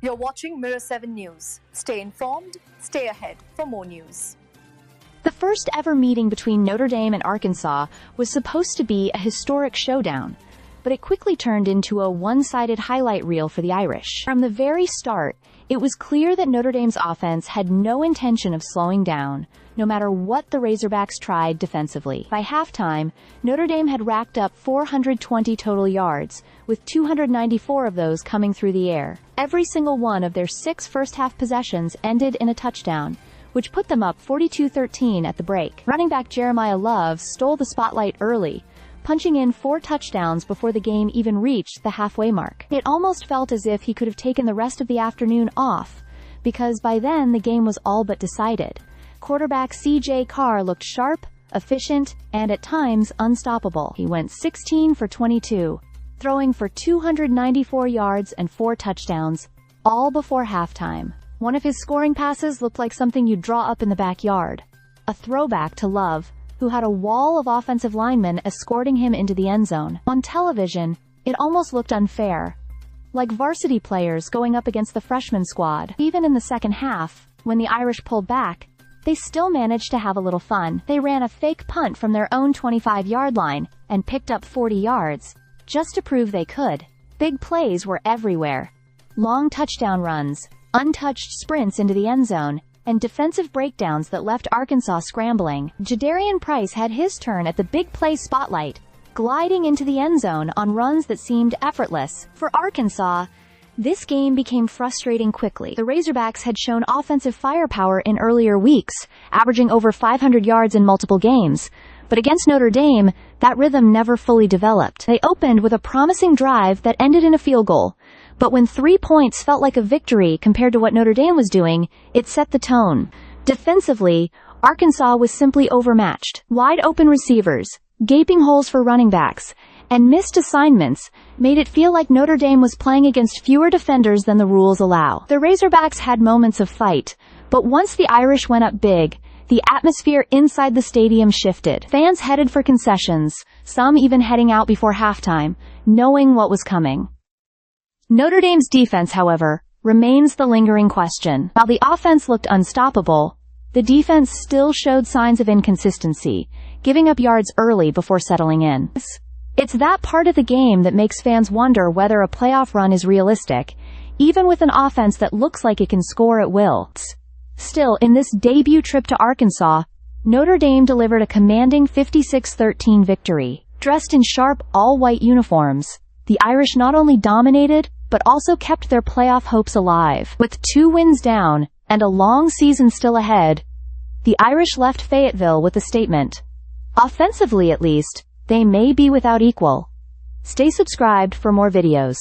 You're watching Mirror 7 News. Stay informed, stay ahead for more news. The first ever meeting between Notre Dame and Arkansas was supposed to be a historic showdown, but it quickly turned into a one-sided highlight reel for the Irish. From the very start, it was clear that Notre Dame's offense had no intention of slowing down, no matter what the Razorbacks tried defensively. By halftime, Notre Dame had racked up 420 total yards, with 294 of those coming through the air. Every single one of their 6 first-half possessions ended in a touchdown, which put them up 42-13 at the break. Running back Jeremiah Love stole the spotlight early, punching in 4 touchdowns before the game even reached the halfway mark. It almost felt as if he could have taken the rest of the afternoon off, because by then the game was all but decided. Quarterback C.J. Carr looked sharp, efficient, and at times unstoppable. He went 16 for 22, throwing for 294 yards and 4 touchdowns, all before halftime. One of his scoring passes looked like something you'd draw up in the backyard, a throwback to Love, who had a wall of offensive linemen escorting him into the end zone. On television, it almost looked unfair, like varsity players going up against the freshman squad. Even in the second half, when the Irish pulled back, they still managed to have a little fun. They ran a fake punt from their own 25-yard line and picked up 40 yards, just to prove they could. Big plays were everywhere. Long touchdown runs, untouched sprints into the end zone, and defensive breakdowns that left Arkansas scrambling. Jadarian Price had his turn at the big play spotlight, gliding into the end zone on runs that seemed effortless. For Arkansas, this game became frustrating quickly. The Razorbacks had shown offensive firepower in earlier weeks, averaging over 500 yards in multiple games, but against Notre Dame, that rhythm never fully developed. They opened with a promising drive that ended in a field goal, but when 3 points felt like a victory compared to what Notre Dame was doing, it set the tone. Defensively, Arkansas was simply overmatched. Wide open receivers, gaping holes for running backs, and missed assignments made it feel like Notre Dame was playing against fewer defenders than the rules allow. The Razorbacks had moments of fight, but once the Irish went up big, the atmosphere inside the stadium shifted. Fans headed for concessions, some even heading out before halftime, knowing what was coming. Notre Dame's defense, however, remains the lingering question. While the offense looked unstoppable, the defense still showed signs of inconsistency, giving up yards early before settling in. It's that part of the game that makes fans wonder whether a playoff run is realistic, even with an offense that looks like it can score at will. Still, in this debut trip to Arkansas, Notre Dame delivered a commanding 56-13 victory. Dressed in sharp, all-white uniforms, the Irish not only dominated, but also kept their playoff hopes alive. With 2 wins down, and a long season still ahead, the Irish left Fayetteville with a statement. Offensively at least, they may be without equal. Stay subscribed for more videos.